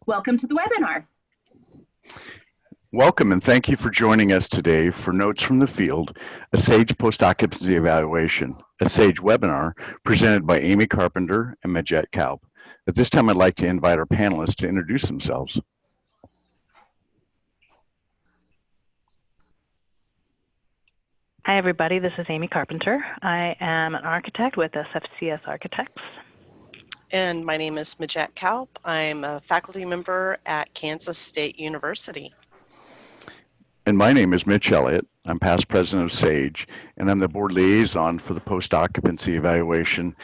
Welcome to the webinar. Welcome and thank you for joining us today for Notes from the Field, a SAGE post-occupancy evaluation, a SAGE webinar presented by Amy Carpenter and Migette Kaup. At this time, I'd like to invite our panelists to introduce themselves. Hi, everybody. This is Amy Carpenter. I am an architect with SFCS Architects. And my name is Migette Kaup. I'm a faculty member at Kansas State University. And my name is Mitch Elliott. I'm past president of SAGE, and I'm the board liaison for the post-occupancy evaluation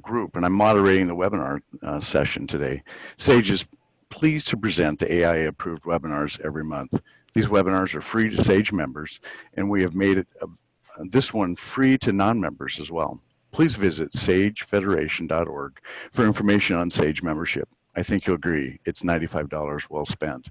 group, and I'm moderating the webinar session today. SAGE is pleased to present the AIA-approved webinars every month. These webinars are free to SAGE members, and we have made it this one free to non-members as well. Please visit sagefederation.org for information on SAGE membership. I think you'll agree it's $95 well spent.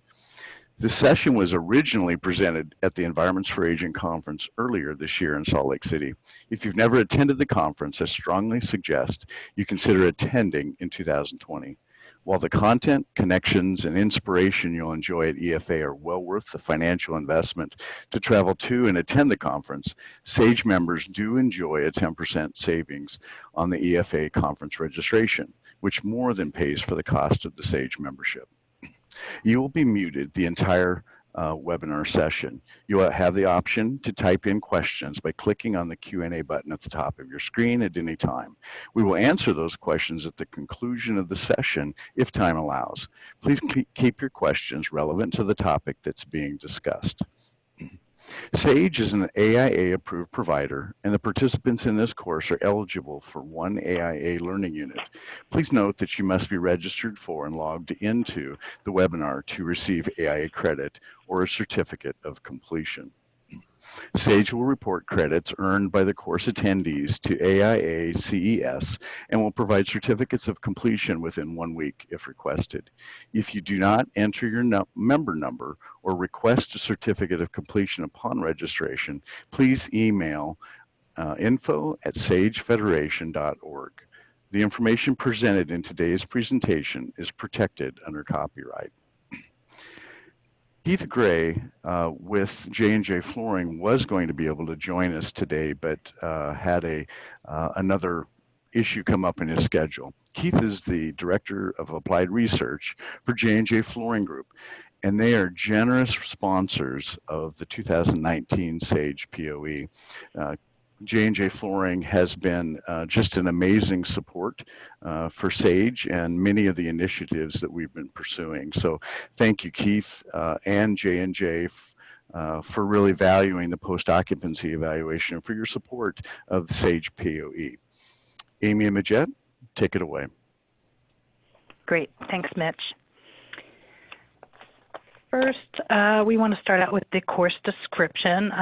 This session was originally presented at the Environments for Aging conference earlier this year in Salt Lake City. If you've never attended the conference, I strongly suggest you consider attending in 2020. While the content, connections, and inspiration you'll enjoy at EFA are well worth the financial investment to travel to and attend the conference, SAGE members do enjoy a 10% savings on the EFA conference registration, which more than pays for the cost of the SAGE membership. You will be muted the entire webinar session. You will have the option to type in questions by clicking on the Q&A button at the top of your screen at any time. We will answer those questions at the conclusion of the session if time allows. Please keep your questions relevant to the topic that's being discussed. SAGE is an AIA-approved provider, and the participants in this course are eligible for one AIA learning unit. Please note that you must be registered for and logged into the webinar to receive AIA credit or a certificate of completion. SAGE will report credits earned by the course attendees to AIA CES and will provide certificates of completion within 1 week if requested. If you do not enter your member number or request a certificate of completion upon registration, please email info@sagefederation.org. The information presented in today's presentation is protected under copyright. Keith Gray with J&J Flooring was going to be able to join us today, but had another issue come up in his schedule. Keith is the Director of Applied Research for J&J Flooring Group, and they are generous sponsors of the 2019 SAGE POE. J&J Flooring has been just an amazing support for SAGE and many of the initiatives that we've been pursuing. So thank you, Keith and J&J for really valuing the post-occupancy evaluation and for your support of the SAGE POE. Amy and Migette, take it away. Great, thanks, Mitch. First, we want to start out with the course description.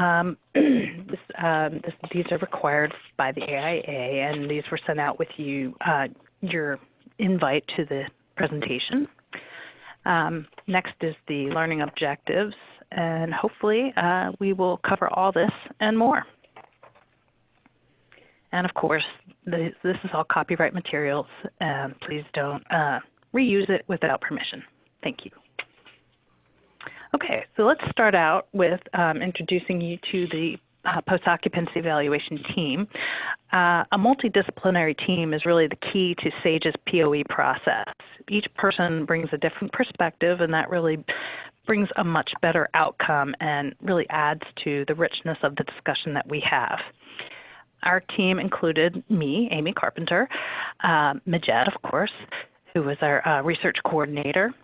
These are required by the AIA, and these were sent out with you, your invite to the presentation. Next is the learning objectives, and hopefully we will cover all this and more. And of course, this is all copyright materials, and please don't reuse it without permission. Thank you. Okay, so let's start out with introducing you to the post-occupancy evaluation team. A multidisciplinary team is really the key to SAGE's POE process. Each person brings a different perspective, and that really brings a much better outcome and really adds to the richness of the discussion that we have. Our team included me, Amy Carpenter, Migette, of course, who was our research coordinator.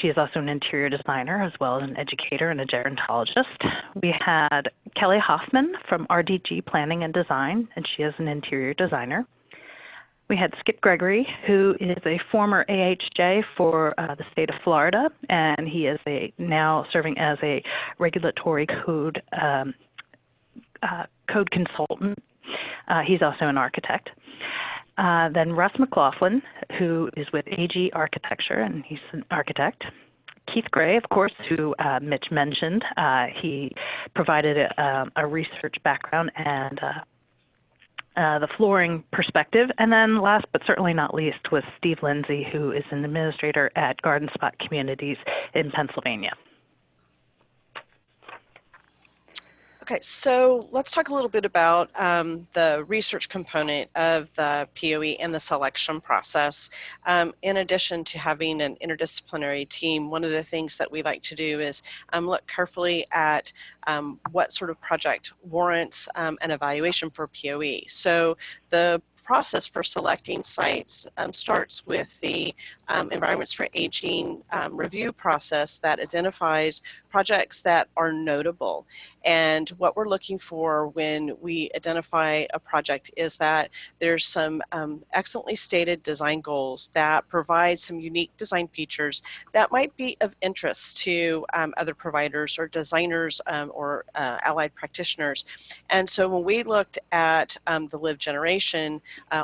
She is also an interior designer as well as an educator and a gerontologist. We had Kelly Hoffman from RDG Planning and Design, and she is an interior designer. We had Skip Gregory, who is a former AHJ for the state of Florida, and he is now serving as a regulatory code consultant. He's also an architect. Then Russ McLaughlin, who is with AG Architecture, and he's an architect. Keith Gray, of course, who Mitch mentioned. He provided a research background and the flooring perspective. And then last but certainly not least was Steve Lindsay, who is an administrator at Garden Spot Communities in Pennsylvania. Okay, so let's talk a little bit about the research component of the POE and the selection process. In addition to having an interdisciplinary team, one of the things that we like to do is look carefully at what sort of project warrants an evaluation for POE. So the process for selecting sites starts with the Environments for Aging review process that identifies projects that are notable. And what we're looking for when we identify a project is that there's some excellently stated design goals that provide some unique design features that might be of interest to other providers or designers or allied practitioners. And so when we looked at the Live Generation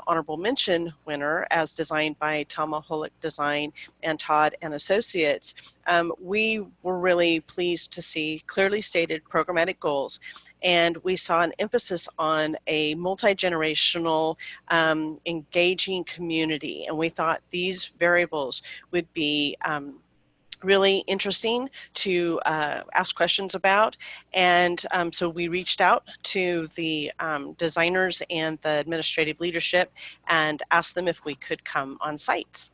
honorable mention winner as designed by Tama Holick Design and Todd and Associates, we were really pleased to see clearly stated programmatic goals, and we saw an emphasis on a multi-generational engaging community, and we thought these variables would be really interesting to ask questions about. And so we reached out to the designers and the administrative leadership and asked them if we could come on site.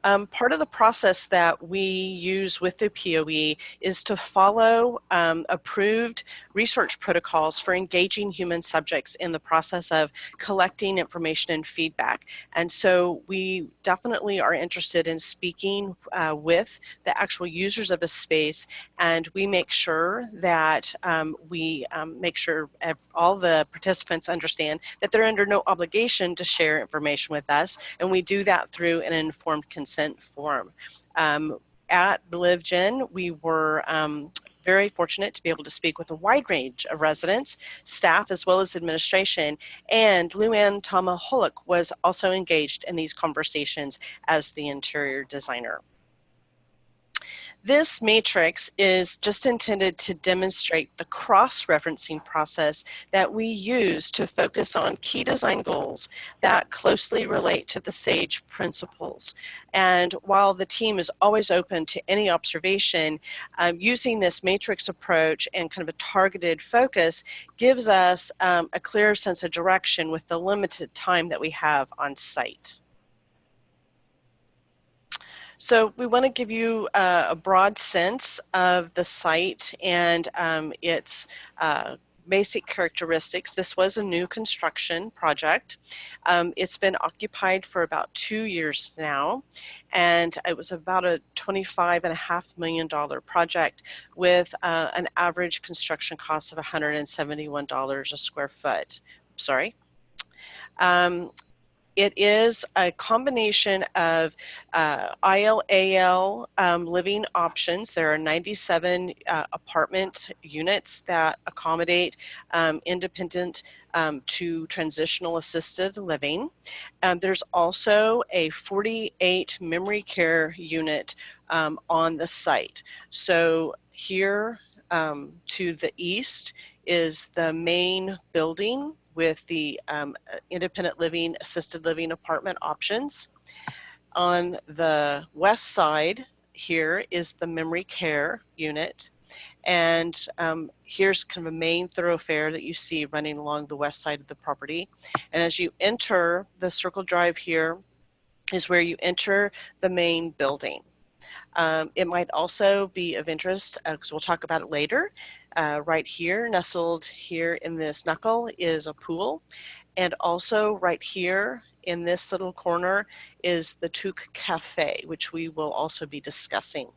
Part of the process that we use with the POE is to follow approved research protocols for engaging human subjects in the process of collecting information and feedback. And so we definitely are interested in speaking with the actual users of a space, and we make sure that make sure all the participants understand that they're under no obligation to share information with us, and we do that through an informed consent form. At the Live Gen, we were very fortunate to be able to speak with a wide range of residents, staff, as well as administration, and Luann Tama Holick was also engaged in these conversations as the interior designer. This matrix is just intended to demonstrate the cross-referencing process that we use to focus on key design goals that closely relate to the SAGE principles. And while the team is always open to any observation, using this matrix approach and kind of a targeted focus gives us a clear sense of direction with the limited time that we have on site. So we want to give you a broad sense of the site and its basic characteristics. This was a new construction project. It's been occupied for about 2 years now, and it was about a $25.5 million project with an average construction cost of $171 a square foot. Sorry. It is a combination of IL/AL living options. There are 97 apartment units that accommodate independent to transitional assisted living. There's also a 48 memory care unit on the site. So here to the east is the main building with the independent living, assisted living apartment options. On the west side here is the memory care unit. And here's kind of a main thoroughfare that you see running along the west side of the property. And as you enter the circle drive here is where you enter the main building. It might also be of interest, because we'll talk about it later. Right here, nestled here in this knuckle, is a pool. And also right here in this little corner is the Touk Cafe, which we will also be discussing.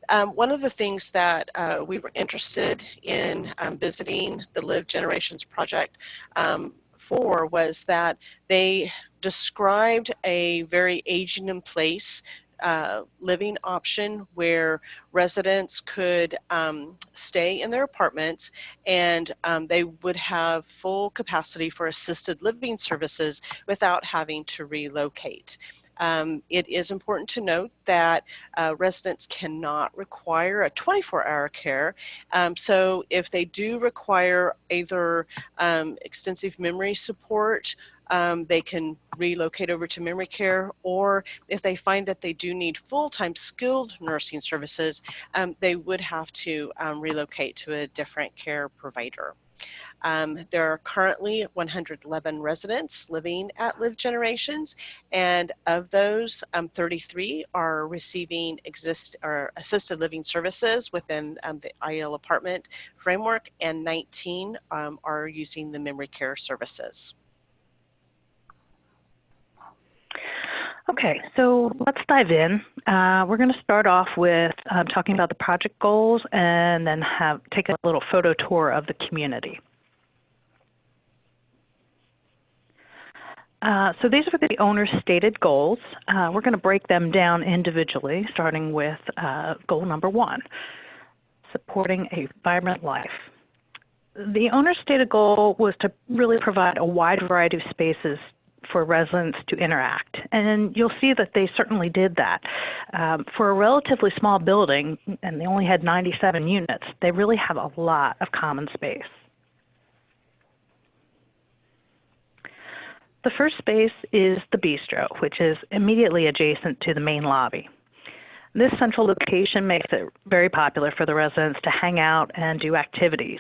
One of the things that we were interested in visiting the Live Generations project for was that they described a very aging in place living option where residents could stay in their apartments, and they would have full capacity for assisted living services without having to relocate. It is important to note that residents cannot require a 24-hour care. So if they do require either extensive memory support, they can relocate over to memory care, or if they find that they do need full-time skilled nursing services, they would have to relocate to a different care provider. There are currently 111 residents living at Live Generations, and of those, 33 are receiving assisted living services within the IL apartment framework, and 19 are using the memory care services. Okay, so let's dive in. We're going to start off with talking about the project goals and then take a little photo tour of the community. So these are the owner's stated goals. We're going to break them down individually, starting with goal number 1, supporting a vibrant life. The owner's stated goal was to really provide a wide variety of spaces for residents to interact. And you'll see that they certainly did that. For a relatively small building, and they only had 97 units, they really have a lot of common space. The first space is the bistro, which is immediately adjacent to the main lobby. This central location makes it very popular for the residents to hang out and do activities.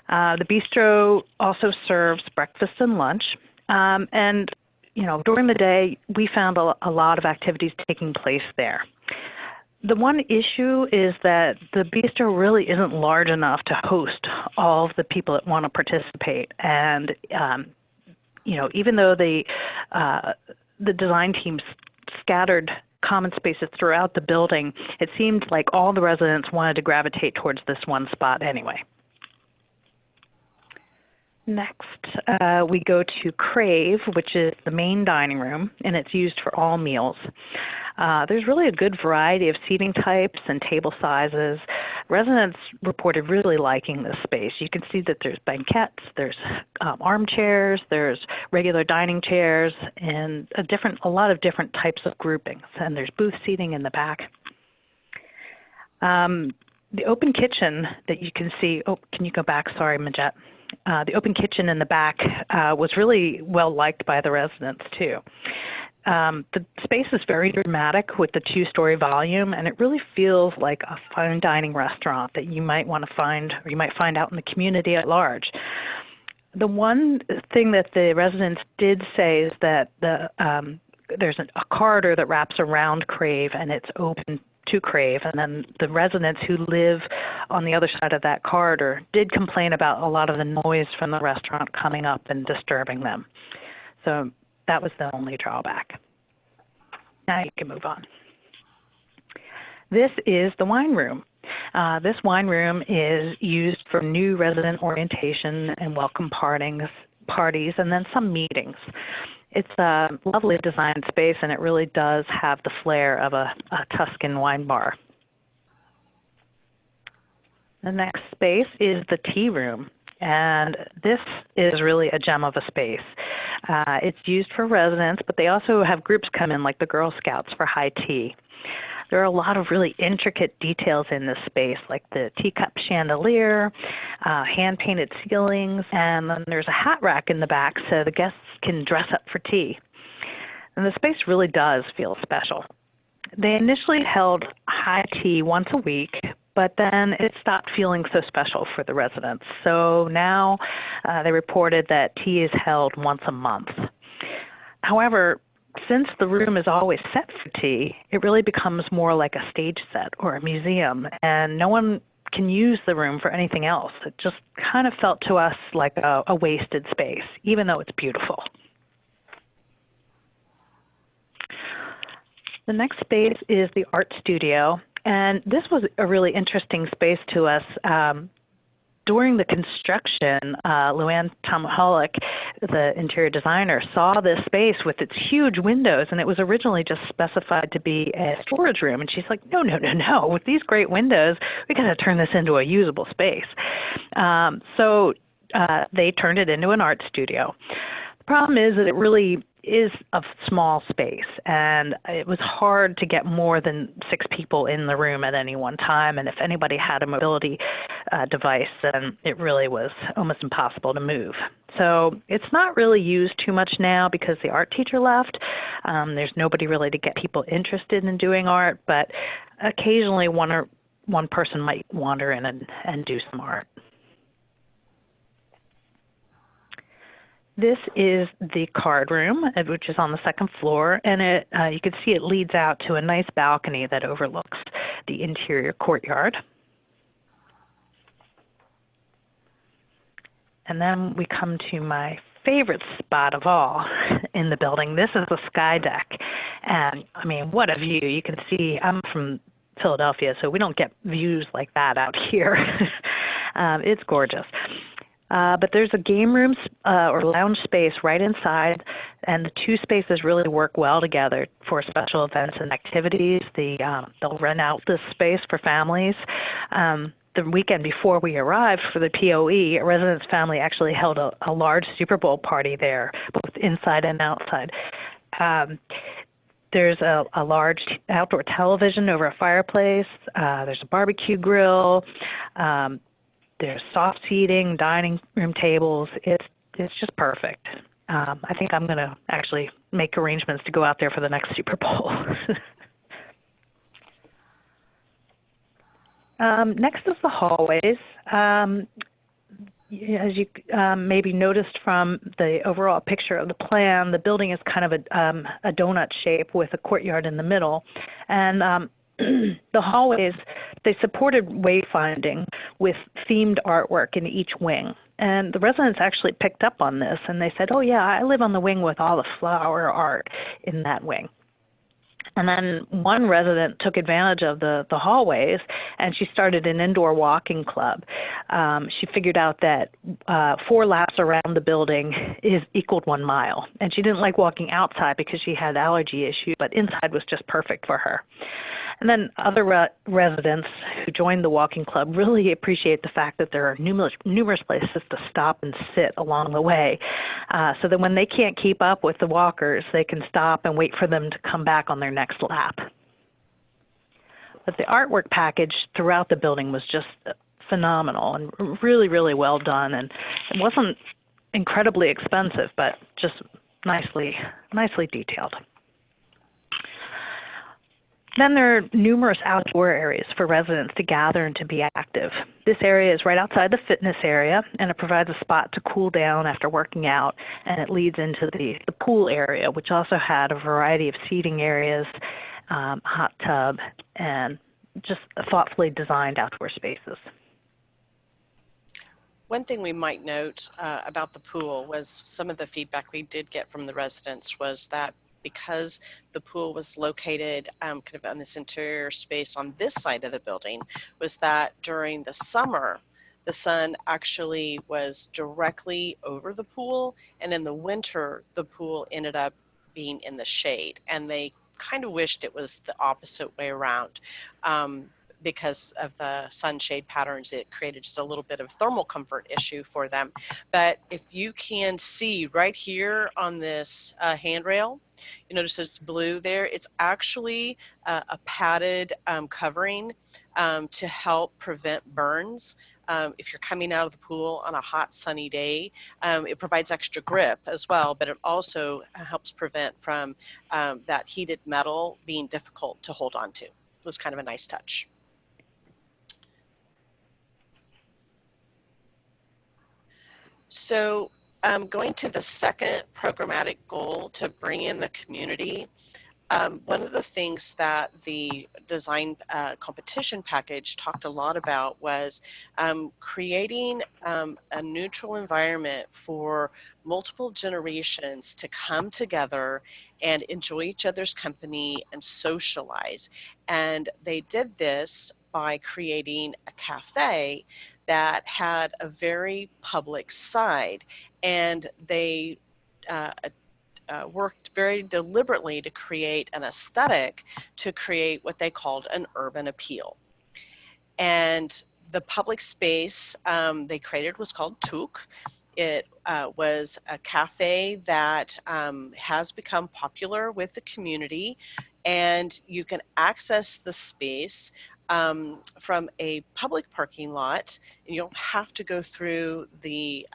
The bistro also serves breakfast and lunch. And, you know, during the day, we found a lot of activities taking place there. The one issue is that the bistro really isn't large enough to host all of the people that want to participate. And, you know, even though the design teams scattered common spaces throughout the building, it seemed like all the residents wanted to gravitate towards this one spot anyway. Next, we go to Crave, which is the main dining room, and it's used for all meals. There's really a good variety of seating types and table sizes. Residents reported really liking this space. You can see that there's banquettes, there's armchairs, there's regular dining chairs, and a lot of different types of groupings. And there's booth seating in the back. The open kitchen that you can see, oh, can you go back? Sorry, Migette. The open kitchen in the back was really well liked by the residents too. The space is very dramatic with the 2-story volume, and it really feels like a fine dining restaurant that you might want to find, or you might find out in the community at large. The one thing that the residents did say is that there's a corridor that wraps around Crave, and it's open to Crave, and then the residents who live on the other side of that corridor did complain about a lot of the noise from the restaurant coming up and disturbing them. So that was the only drawback. Now you can move on. This is the wine room. This wine room is used for new resident orientation and welcome parties, and then some meetings. It's a lovely designed space, and it really does have the flair of a Tuscan wine bar. The next space is the tea room, and this is really a gem of a space. It's used for residents, but they also have groups come in, like the Girl Scouts, for high tea. There are a lot of really intricate details in this space, like the teacup chandelier, hand-painted ceilings, and then there's a hat rack in the back so the guests can dress up for tea. And the space really does feel special. They initially held high tea once a week, but then it stopped feeling so special for the residents. So now they reported that tea is held once a month. However, since the room is always set for tea, it really becomes more like a stage set or a museum, and no one can use the room for anything else. It just kind of felt to us like a wasted space, even though it's beautiful. The next space is the art studio, and this was a really interesting space to us. During the construction, Luann Tomaholic, the interior designer, saw this space with its huge windows, and it was originally just specified to be a storage room. And she's like, no. With these great windows, we got to turn this into a usable space. So they turned it into an art studio. The problem is that is a small space, and it was hard to get more than 6 people in the room at any one time. And if anybody had a mobility device, then it really was almost impossible to move. So it's not really used too much now because the art teacher left. There's nobody really to get people interested in doing art, but occasionally one person might wander in and do some art. This is the card room, which is on the 2nd floor, and you can see it leads out to a nice balcony that overlooks the interior courtyard. And then we come to my favorite spot of all in the building. This is the sky deck, and I mean, what a view. You can see, I'm from Philadelphia, so we don't get views like that out here. It's gorgeous. But there's a game room or lounge space right inside, and the 2 spaces really work well together for special events and activities. They'll rent out this space for families. The weekend before we arrived for the POE, a resident's family actually held a large Super Bowl party there, both inside and outside. There's a large outdoor television over a fireplace. There's a barbecue grill. There's soft seating, dining room tables. It's just perfect. I think I'm going to actually make arrangements to go out there for the next Super Bowl. Next is the hallways. As you maybe noticed from the overall picture of the plan, the building is kind of a donut shape with a courtyard in the middle. And the hallways, they supported wayfinding with themed artwork in each wing. And the residents actually picked up on this, and they said, oh yeah, I live on the wing with all the flower art in that wing. And then one resident took advantage of the hallways, and she started an indoor walking club. She figured out that 4 laps around the building equaled 1 mile. And she didn't like walking outside because she had allergy issues, but inside was just perfect for her. And then other residents who joined the walking club really appreciate the fact that there are numerous places to stop and sit along the way, so that when they can't keep up with the walkers, they can stop and wait for them to come back on their next lap. But the artwork package throughout the building was just phenomenal and really, really well done. And it wasn't incredibly expensive, but just nicely detailed. Then there are numerous outdoor areas for residents to gather and to be active. This area is right outside the fitness area, and it provides a spot to cool down after working out, and it leads into the pool area, which also had a variety of seating areas, hot tub, and just thoughtfully designed outdoor spaces. One thing we might note about the pool was some of the feedback we did get from the residents was that because the pool was located kind of on this interior space on this side of the building, was that during the summer, the sun actually was directly over the pool, and in the winter, the pool ended up being in the shade. And they kind of wished it was the opposite way around. Because of the sunshade patterns, it created just a little bit of thermal comfort issue for them. But if you can see right here on this handrail, you notice it's blue there. It's actually a padded covering to help prevent burns. If you're coming out of the pool on a hot sunny day, it provides extra grip as well, but it also helps prevent from that heated metal being difficult to hold on to. It was kind of a nice touch. So going to the second programmatic goal, to bring in the community, one of the things that the design competition package talked a lot about was creating a neutral environment for multiple generations to come together and enjoy each other's company and socialize. And they did this by creating a cafe that had a very public side, and they worked very deliberately to create an aesthetic to create what they called an urban appeal. And the public space they created was called Tuk. It was a cafe that has become popular with the community, and you can access the space from a public parking lot, and you don't have to go through the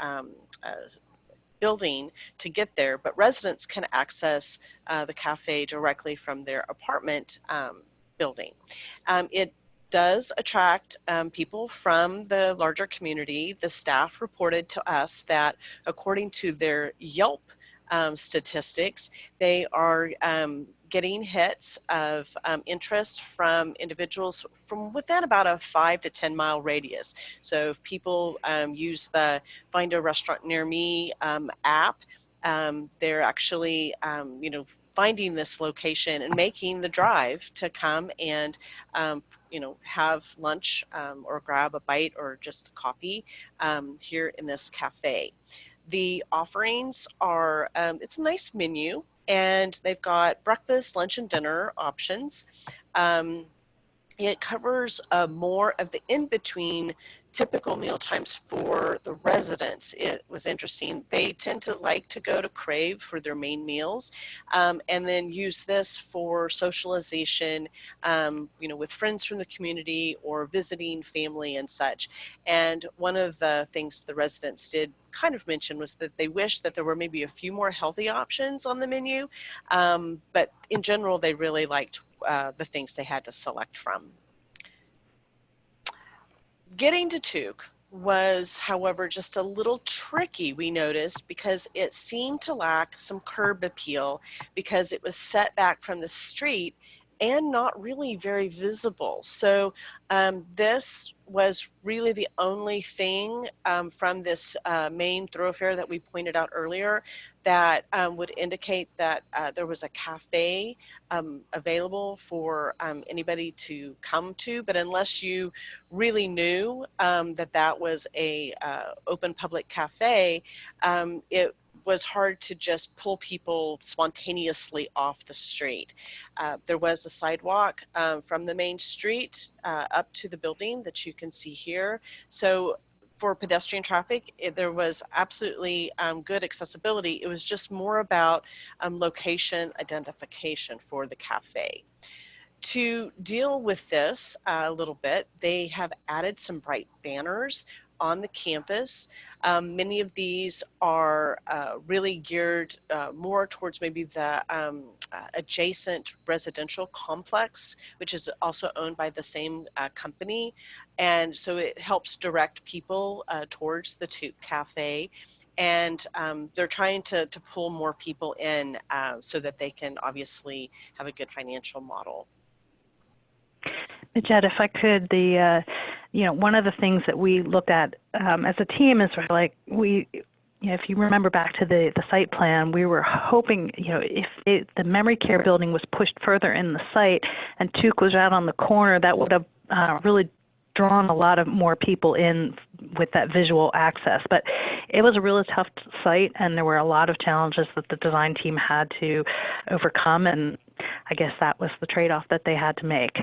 building to get there, but residents can access the cafe directly from their apartment building. It does attract people from the larger community. The staff reported to us that according to their Yelp statistics, they are getting hits of interest from individuals from within about a 5 to 10 mile radius. So if people use the Find a Restaurant Near Me app, they're actually, finding this location and making the drive to come and, have lunch or grab a bite or just coffee here in this cafe. The offerings are, it's a nice menu, and they've got breakfast, lunch, and dinner options. It covers more of the in-between typical meal times for the residents. It was interesting. They tend to like to go to Crave for their main meals, and then use this for socialization, with friends from the community or visiting family and such. And one of the things the residents did kind of mention was that they wish that there were maybe a few more healthy options on the menu, but in general, they really liked the things they had to select from. Getting to Tuke was, however, just a little tricky, we noticed, because it seemed to lack some curb appeal because it was set back from the street and not really very visible. So this was really the only thing from this main thoroughfare that we pointed out earlier that would indicate that there was a cafe available for anybody to come to. But unless you really knew that was a open public cafe, it was hard to just pull people spontaneously off the street. There was a sidewalk from the main street up to the building that you can see here. So for pedestrian traffic, there was absolutely good accessibility. It was just more about location identification for the cafe. To deal with this a little bit, they have added some bright banners on the campus. Many of these are really geared more towards maybe the adjacent residential complex, which is also owned by the same company. And so it helps direct people towards the Tuke Cafe. And they're trying to pull more people in so that they can obviously have a good financial model. Migette, if I could, one of the things that we looked at as a team is sort of like if you remember back to the site plan, we were hoping, if the memory care building was pushed further in the site and Tuke was out on the corner, that would have really drawn a lot of more people in with that visual access. But it was a really tough site, and there were a lot of challenges that the design team had to overcome, and I guess that was the trade-off that they had to make.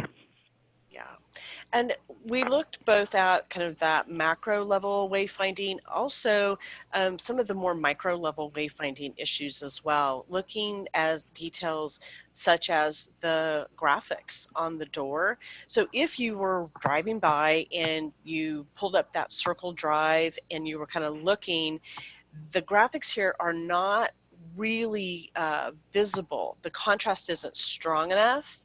And we looked both at kind of that macro level wayfinding, also some of the more micro level wayfinding issues as well, looking at details such as the graphics on the door. So if you were driving by and you pulled up that circle drive and you were kind of looking, the graphics here are not really visible. The contrast isn't strong enough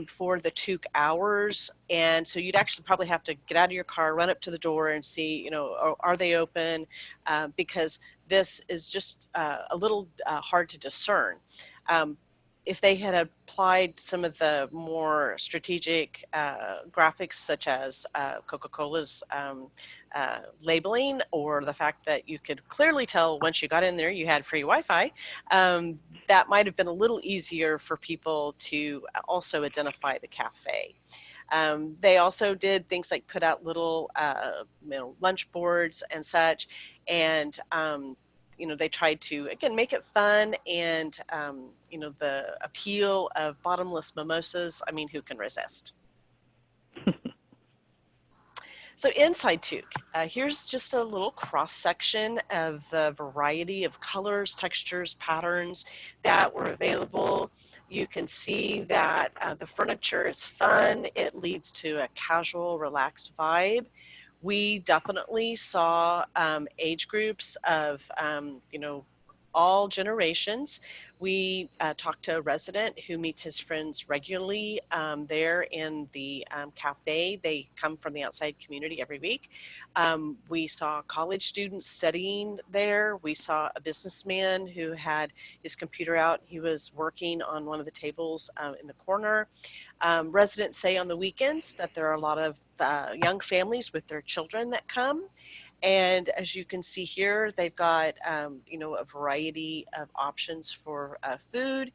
for the Tuke hours, and so you'd actually probably have to get out of your car, run up to the door and see, are they open, because this is just a little hard to discern. If they had applied some of the more strategic graphics, such as Coca-Cola's labeling, or the fact that you could clearly tell once you got in there you had free Wi-Fi, that might have been a little easier for people to also identify the cafe. They also did things like put out little lunch boards and such, and they tried to, again, make it fun, and the appeal of bottomless mimosas, I mean, who can resist? So inside Toque, here's just a little cross section of the variety of colors, textures, patterns that were available. You can see that the furniture is fun. It leads to a casual, relaxed vibe. We definitely saw age groups of, all generations. We talked to a resident who meets his friends regularly there in the cafe. They come from the outside community every week. We saw college students studying there. We saw a businessman who had his computer out. He was working on one of the tables in the corner. Residents say on the weekends that there are a lot of young families with their children that come. And as you can see here, they've got, a variety of options for food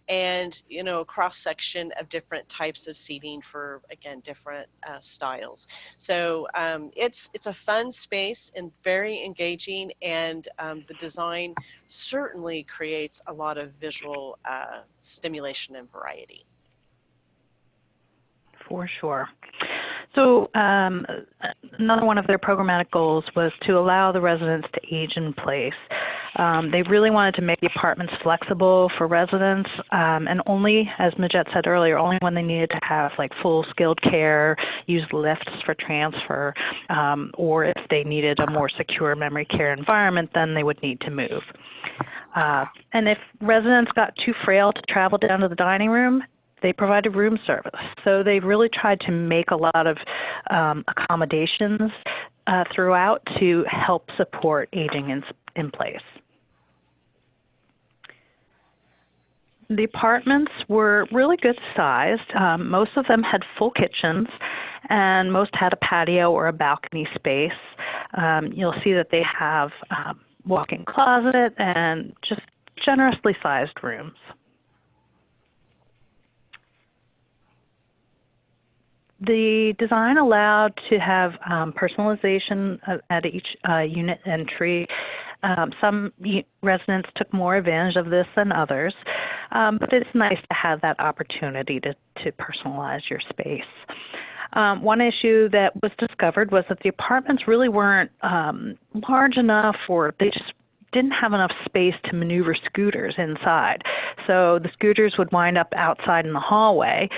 and, a cross section of different types of seating for, again, different styles. So it's a fun space and very engaging, and the design certainly creates a lot of visual stimulation and variety. For sure. So another one of their programmatic goals was to allow the residents to age in place. They really wanted to make the apartments flexible for residents, and only, as Migette said earlier, only when they needed to have like full skilled care, use lifts for transfer, or if they needed a more secure memory care environment, then they would need to move. And if residents got too frail to travel down to the dining room, they provided room service. So they really tried to make a lot of accommodations throughout to help support aging in place. The apartments were really good sized. Most of them had full kitchens, and most had a patio or a balcony space. You'll see that they have walk-in closet and just generously sized rooms. The design allowed to have personalization at each unit entry. Some residents took more advantage of this than others, but it's nice to have that opportunity to personalize your space. One issue that was discovered was that the apartments really weren't large enough, or they just didn't have enough space to maneuver scooters inside. So the scooters would wind up outside in the hallway,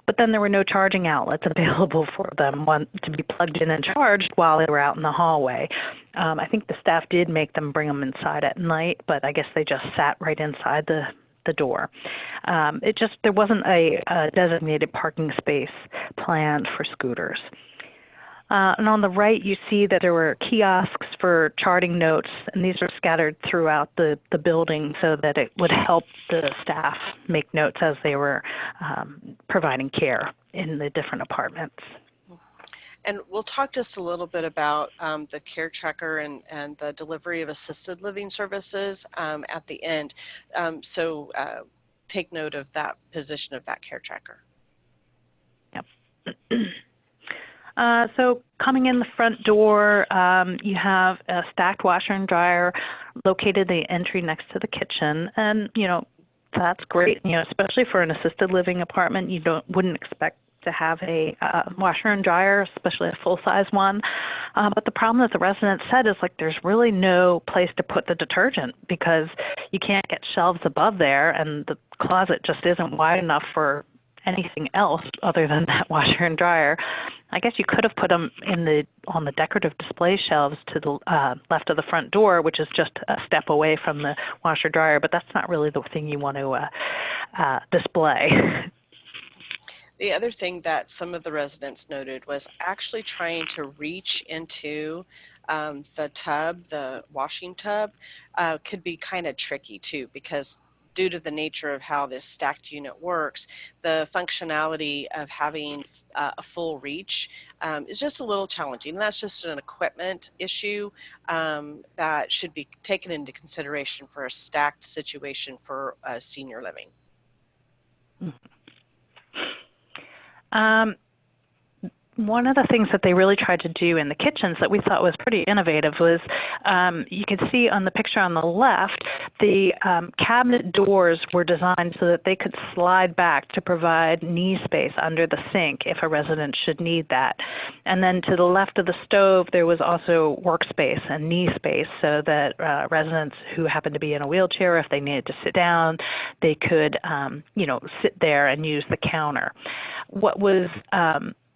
but then there were no charging outlets available for them to be plugged in and charged while they were out in the hallway. I think the staff did make them bring them inside at night, but I guess they just sat right inside the door. There wasn't a designated parking space planned for scooters. And on the right, you see that there were kiosks for charting notes, and these are scattered throughout the building so that it would help the staff make notes as they were providing care in the different apartments. And we'll talk just a little bit about the care tracker and the delivery of assisted living services at the end. So take note of that position of that care tracker. Yep. So coming in the front door, you have a stacked washer and dryer located the entry next to the kitchen, and that's great. Especially for an assisted living apartment, you wouldn't expect to have a washer and dryer, especially a full-size one. But the problem that the residents said is there's really no place to put the detergent because you can't get shelves above there, and the closet just isn't wide enough for anything else other than that washer and dryer. I guess you could have put them on the decorative display shelves to the left of the front door, which is just a step away from the washer dryer, but that's not really the thing you want to display. The other thing that some of the residents noted was actually trying to reach into the tub, the washing tub, could be kind of tricky too, because due to the nature of how this stacked unit works, the functionality of having a full reach is just a little challenging. And that's just an equipment issue that should be taken into consideration for a stacked situation for senior living. One of the things that they really tried to do in the kitchens that we thought was pretty innovative was you can see on the picture on the left, the cabinet doors were designed so that they could slide back to provide knee space under the sink if a resident should need that. And then to the left of the stove, there was also workspace and knee space so that residents who happened to be in a wheelchair, if they needed to sit down, they could, sit there and use the counter. What was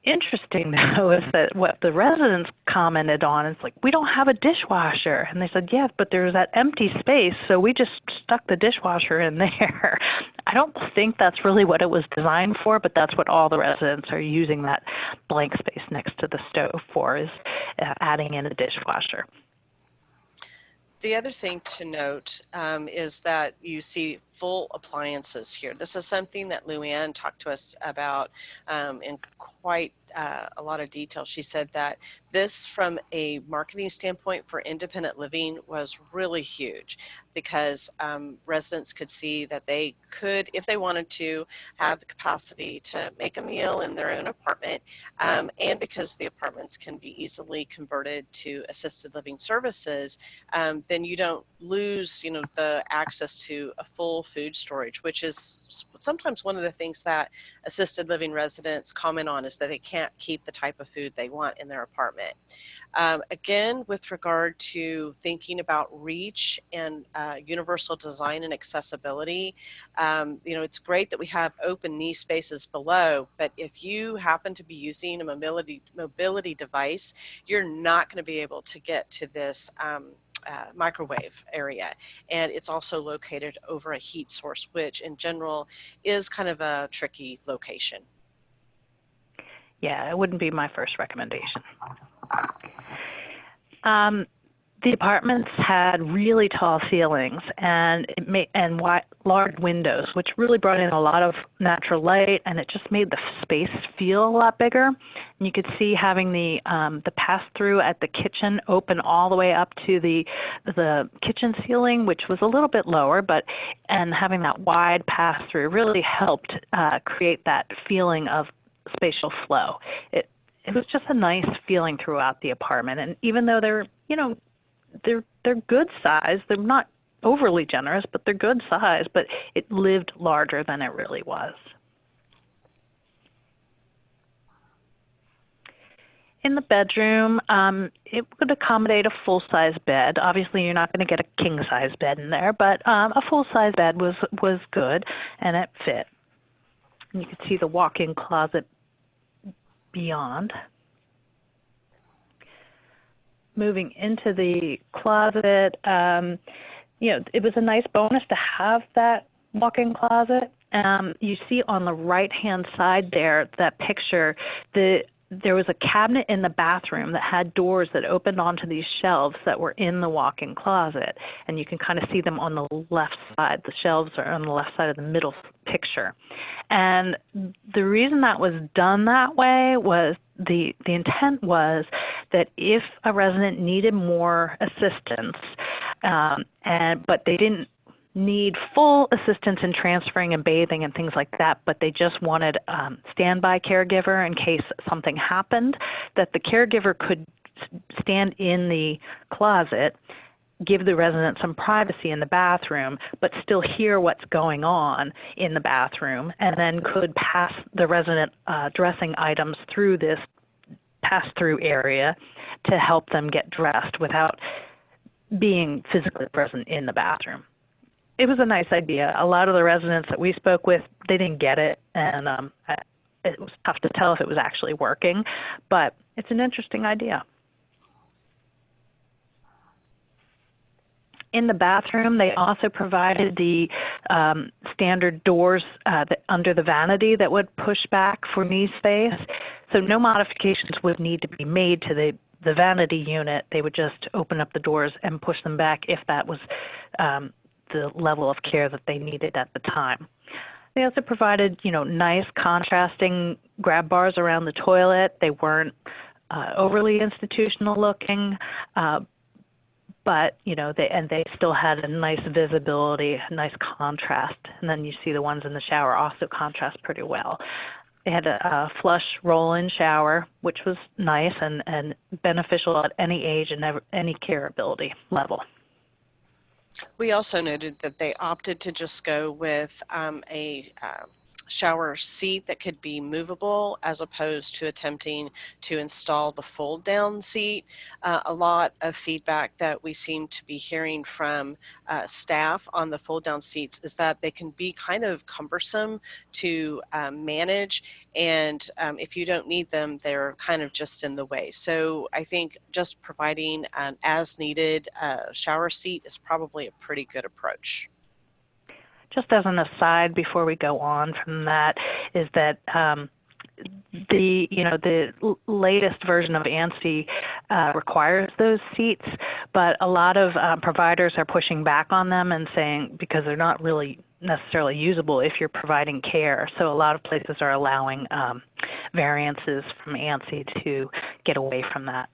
interesting, though, is that what the residents commented on is like, we don't have a dishwasher. And they said, yeah, but there's that empty space, so we just stuck the dishwasher in there. I don't think that's really what it was designed for, but that's what all the residents are using that blank space next to the stove for, is adding in a dishwasher. The other thing to note is that you see full appliances here. This is something that Luann talked to us about in quite a lot of detail. She said that this, from a marketing standpoint for independent living, was really huge, because residents could see that they could, if they wanted to, have the capacity to make a meal in their own apartment, and because the apartments can be easily converted to assisted living services, then you don't lose, the access to a full food storage, which is sometimes one of the things that assisted living residents comment on, is that they can't keep the type of food they want in their apartment. Again, with regard to thinking about reach and universal design and accessibility, it's great that we have open knee spaces below, but if you happen to be using a mobility device, you're not going to be able to get to this microwave area. And it's also located over a heat source, which in general is kind of a tricky location. Yeah, it wouldn't be my first recommendation. The apartments had really tall ceilings and large windows, which really brought in a lot of natural light, and it just made the space feel a lot bigger. And you could see having the pass-through at the kitchen open all the way up to the kitchen ceiling, which was a little bit lower, and having that wide pass-through really helped create that feeling of spatial flow. It was just a nice feeling throughout the apartment, and even though they're good size, they're not overly generous, but they're good size, but it lived larger than it really was. In the bedroom, it would accommodate a full-size bed. Obviously, you're not going to get a king-size bed in there, but a full-size bed was good, and it fit. And you could see the walk-in closet beyond. Moving into the closet, it was a nice bonus to have that walk-in closet. You see on the right-hand side there, that picture, there was a cabinet in the bathroom that had doors that opened onto these shelves that were in the walk-in closet. And you can kind of see them on the left side. The shelves are on the left side of the middle picture. And the reason that was done that way was the intent was that if a resident needed more assistance, but they didn't need full assistance in transferring and bathing and things like that, but they just wanted standby caregiver in case something happened, that the caregiver could stand in the closet, give the resident some privacy in the bathroom, but still hear what's going on in the bathroom, and then could pass the resident dressing items through this pass-through area to help them get dressed without being physically present in the bathroom. It was a nice idea. A lot of the residents that we spoke with, they didn't get it, and it was tough to tell if it was actually working, but it's an interesting idea. In the bathroom, they also provided the standard doors under the vanity that would push back for knee space. So no modifications would need to be made to the vanity unit. They would just open up the doors and push them back if that was the level of care that they needed at the time. They also provided, nice contrasting grab bars around the toilet. They weren't overly institutional looking, but they still had a nice visibility, a nice contrast. And then you see the ones in the shower also contrast pretty well. They had a flush roll-in shower, which was nice and beneficial at any age and any care ability level. We also noted that they opted to just go with a shower seat that could be movable as opposed to attempting to install the fold down seat. A lot of feedback that we seem to be hearing from staff on the fold down seats is that they can be kind of cumbersome to manage, and if you don't need them, they're kind of just in the way. So I think just providing an as needed shower seat is probably a pretty good approach. Just as an aside before we go on from that is that the latest version of ANSI requires those seats, but a lot of providers are pushing back on them and saying because they're not really necessarily usable if you're providing care. So a lot of places are allowing variances from ANSI to get away from that.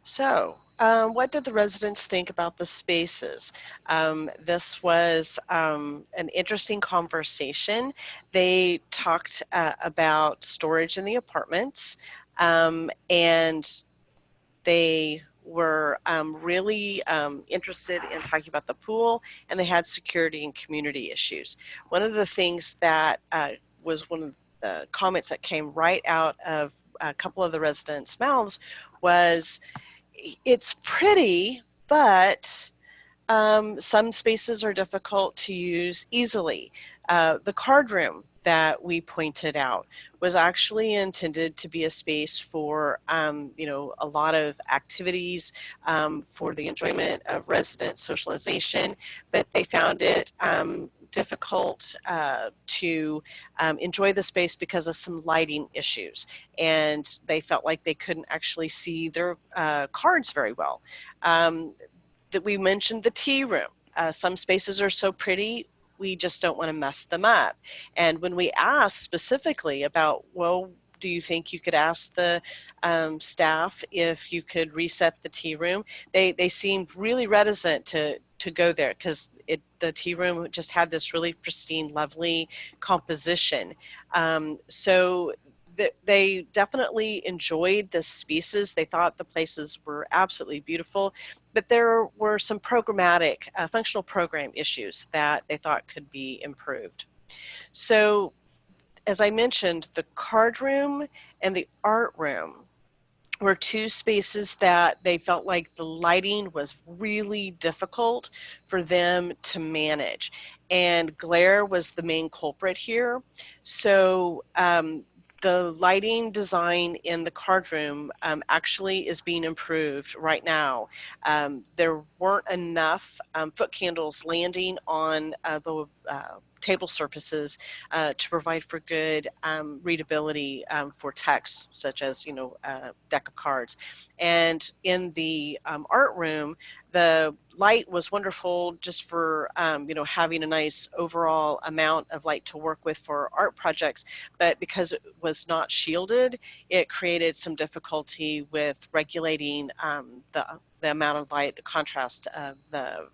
So, what did the residents think about the spaces? This was an interesting conversation. They talked about storage in the apartments, and they were really interested in talking about the pool, and they had security and community issues. One of the things that was one of the comments that came right out of a couple of the residents' mouths was, it's pretty, but some spaces are difficult to use easily. The card room that we pointed out was actually intended to be a space for, a lot of activities for the enjoyment of resident socialization, but they found it difficult to enjoy the space because of some lighting issues, and they felt like they couldn't actually see their cards very well. That we mentioned the tea room. Some spaces are so pretty, we just don't want to mess them up. And when we asked specifically about, well, do you think you could ask the staff if you could reset the tea room? They seemed really reticent to go there because the tea room just had this really pristine, lovely composition. So they definitely enjoyed the spaces. They thought the places were absolutely beautiful, but there were some programmatic, functional program issues that they thought could be improved. So, as I mentioned, the card room and the art room were two spaces that they felt like the lighting was really difficult for them to manage. And glare was the main culprit here. So the lighting design in the card room actually is being improved right now. There weren't enough foot candles landing on the table surfaces to provide for good readability for text, such as a deck of cards. And in the art room, the light was wonderful just for having a nice overall amount of light to work with for art projects, but because it was not shielded, it created some difficulty with regulating the amount of light, the contrast of the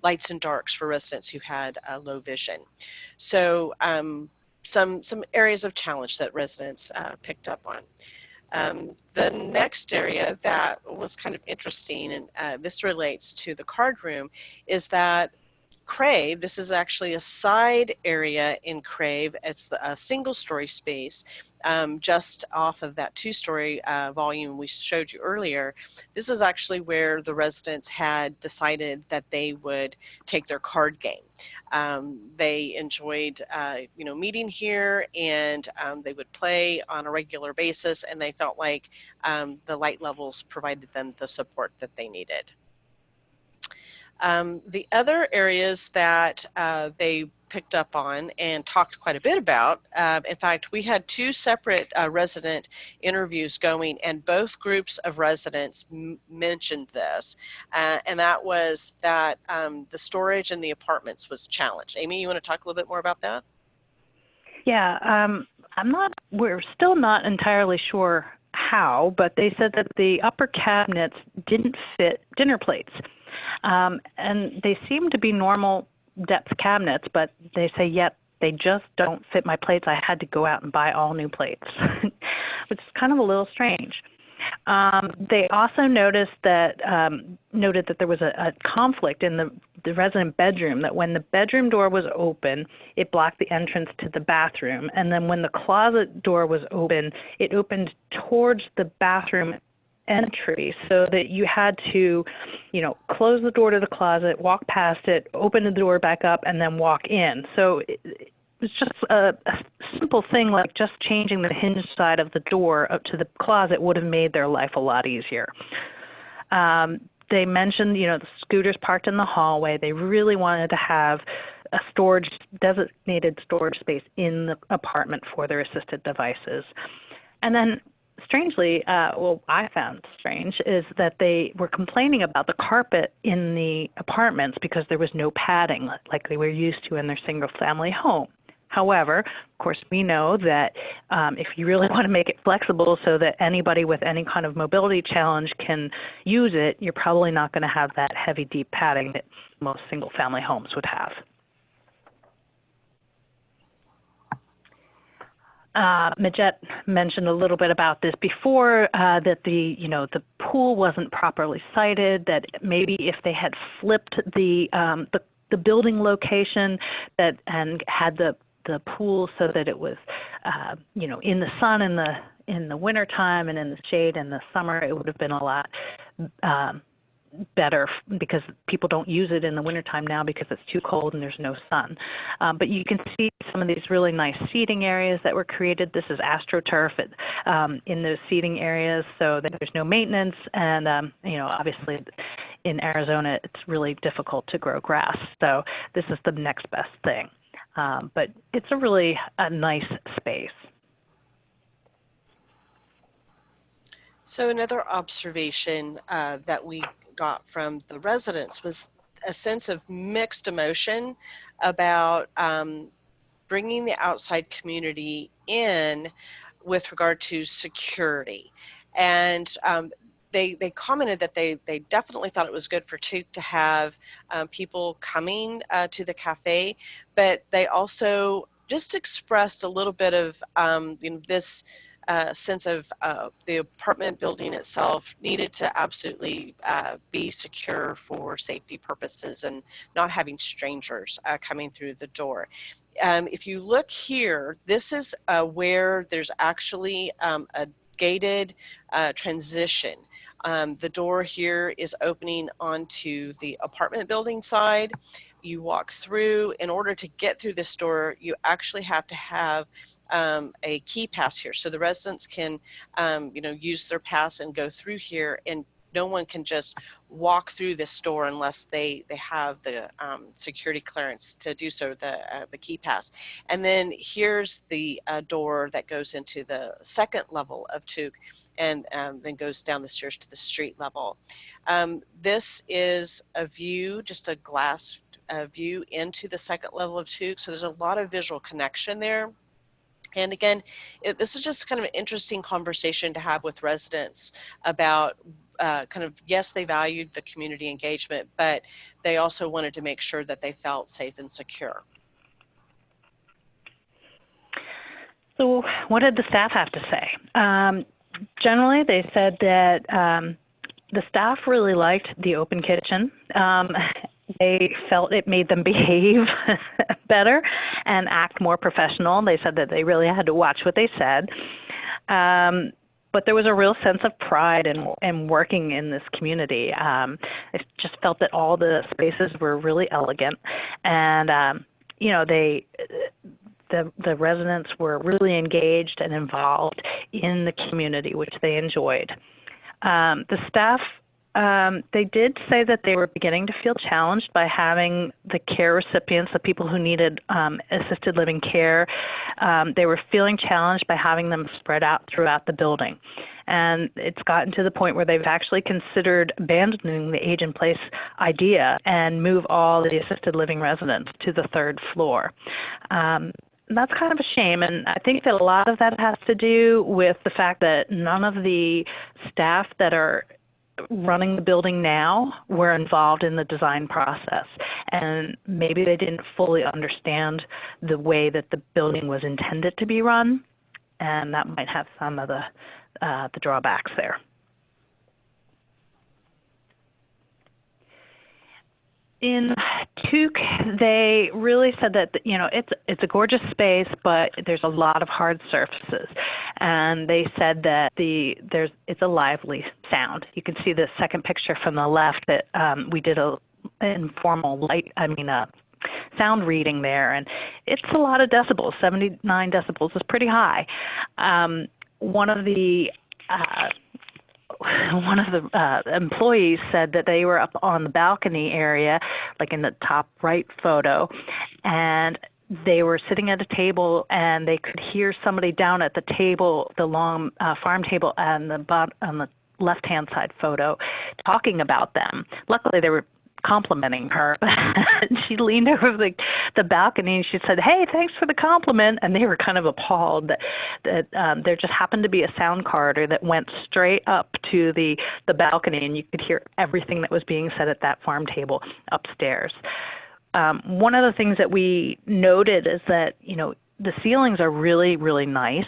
lights and darks for residents who had low vision. So some areas of challenge that residents picked up on. The next area that was kind of interesting, and this relates to the card room, is that Crave, this is actually a side area in Crave. It's a single story space just off of that two-story volume we showed you earlier. This is actually where the residents had decided that they would take their card game. They enjoyed meeting here, and they would play on a regular basis, and they felt like the light levels provided them the support that they needed. The other areas that they picked up on and talked quite a bit about, in fact, we had two separate resident interviews going, and both groups of residents mentioned this, and that was that the storage in the apartments was challenged. Amy, you want to talk a little bit more about that? Yeah, we're still not entirely sure how, but they said that the upper cabinets didn't fit dinner plates. And they seem to be normal depth cabinets, but they say, yep, they just don't fit my plates. I had to go out and buy all new plates, which is kind of a little strange. They also noticed that noted that there was a conflict in the resident bedroom, that when the bedroom door was open, it blocked the entrance to the bathroom, and then when the closet door was open, it opened towards the bathroom entry, so that you had to, close the door to the closet, walk past it, open the door back up, and then walk in. So it was just a simple thing like just changing the hinge side of the door up to the closet would have made their life a lot easier. They mentioned, the scooters parked in the hallway. They really wanted to have a designated storage space in the apartment for their assisted devices. And then strangely, I found strange, is that they were complaining about the carpet in the apartments because there was no padding like they were used to in their single-family home. However, of course, we know that if you really want to make it flexible so that anybody with any kind of mobility challenge can use it, you're probably not going to have that heavy, deep padding that most single-family homes would have. Migette mentioned a little bit about this before, that the pool wasn't properly sited, that maybe if they had flipped the building location and had the pool so that it was in the sun in the wintertime and in the shade in the summer, it would have been a lot better, because people don't use it in the wintertime now because it's too cold and there's no sun. But you can see some of these really nice seating areas that were created. This is AstroTurf in those seating areas, so that there's no maintenance. And, obviously in Arizona, it's really difficult to grow grass. So this is the next best thing. But it's a nice space. So another observation that we got from the residents was a sense of mixed emotion about bringing the outside community in with regard to security. And they commented that they definitely thought it was good for Kaup to have people coming to the cafe, but they also just expressed a little bit of this sense of the apartment building itself needed to absolutely be secure for safety purposes and not having strangers coming through the door. If you look here, this is where there's actually a gated transition. The door here is opening onto the apartment building side. You walk through. In order to get through this door, you actually have to have a key pass here, so the residents can use their pass and go through here, and no one can just walk through this door unless they have the security clearance to do so, the key pass. And then here's the door that goes into the second level of Kaup, and then goes down the stairs to the street level. This is a view, just a glass view into the second level of Kaup, so there's a lot of visual connection there. And again, this is just kind of an interesting conversation to have with residents about yes, they valued the community engagement, but they also wanted to make sure that they felt safe and secure. So what did the staff have to say? Generally, they said that the staff really liked the open kitchen. They felt it made them behave better and act more professional. They said that they really had to watch what they said. But there was a real sense of pride in working in this community. It just felt that all the spaces were really elegant. And, the residents were really engaged and involved in the community, which they enjoyed. The staff, they did say that they were beginning to feel challenged by having the care recipients, the people who needed assisted living care. They were feeling challenged by having them spread out throughout the building. And it's gotten to the point where they've actually considered abandoning the age-in-place idea and move all the assisted living residents to the third floor. That's kind of a shame, and I think that a lot of that has to do with the fact that none of the staff that are running the building now were involved in the design process, and maybe they didn't fully understand the way that the building was intended to be run, and that might have some of the drawbacks there. In Tuc, they really said that it's a gorgeous space, but there's a lot of hard surfaces, and they said that it's a lively sound. You can see the second picture from the left that we did a informal sound reading there, and it's a lot of decibels. 79 decibels is pretty high. One of the employees said that they were up on the balcony area, like in the top right photo, and they were sitting at a table and they could hear somebody down at the table, the long farm table on the left-hand side photo, talking about them. Luckily, they were complimenting her. She leaned over the balcony and she said, "Hey, thanks for the compliment." And they were kind of appalled that there just happened to be a sound corridor that went straight up to the balcony, and you could hear everything that was being said at that farm table upstairs. One of the things that we noted is that the ceilings are really, really nice,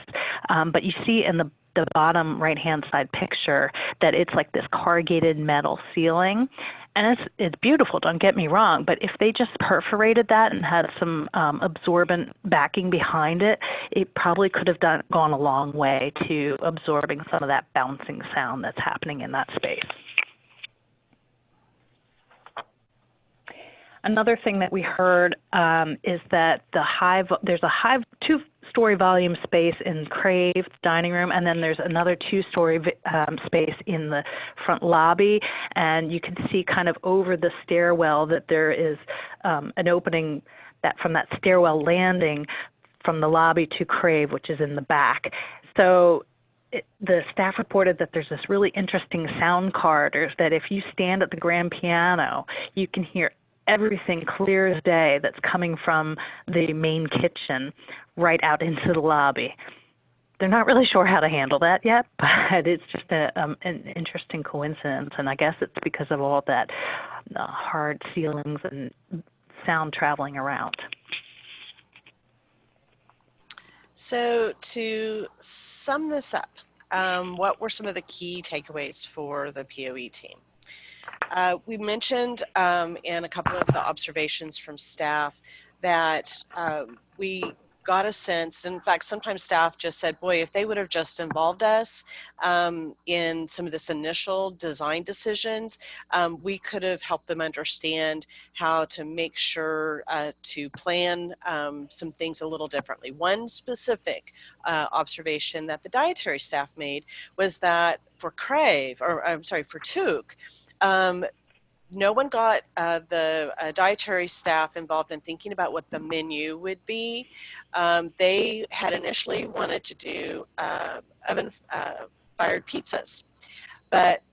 but you see in the bottom right-hand side picture that it's like this corrugated metal ceiling. And it's beautiful, don't get me wrong, but if they just perforated that and had some absorbent backing behind it, it probably could have gone a long way to absorbing some of that bouncing sound that's happening in that space. Another thing that we heard is that there's a two-story volume space in Crave's dining room, and then there's another two-story space in the front lobby, and you can see kind of over the stairwell that there is an opening from that stairwell landing from the lobby to Crave, which is in the back. So the staff reported that there's this really interesting sound corridor that if you stand at the grand piano, you can hear everything clear as day that's coming from the main kitchen right out into the lobby. They're not really sure how to handle that yet, but it's just an interesting coincidence, and I guess it's because of all that hard ceilings and sound traveling around. So to sum this up, what were some of the key takeaways for the POE team? We mentioned in a couple of the observations from staff that we got a sense, in fact, sometimes staff just said, boy, if they would have just involved us in some of this initial design decisions, we could have helped them understand how to make sure to plan some things a little differently. One specific observation that the dietary staff made was that for for Tuc, no one got the dietary staff involved in thinking about what the menu would be. They had initially wanted to do oven-fired pizzas, but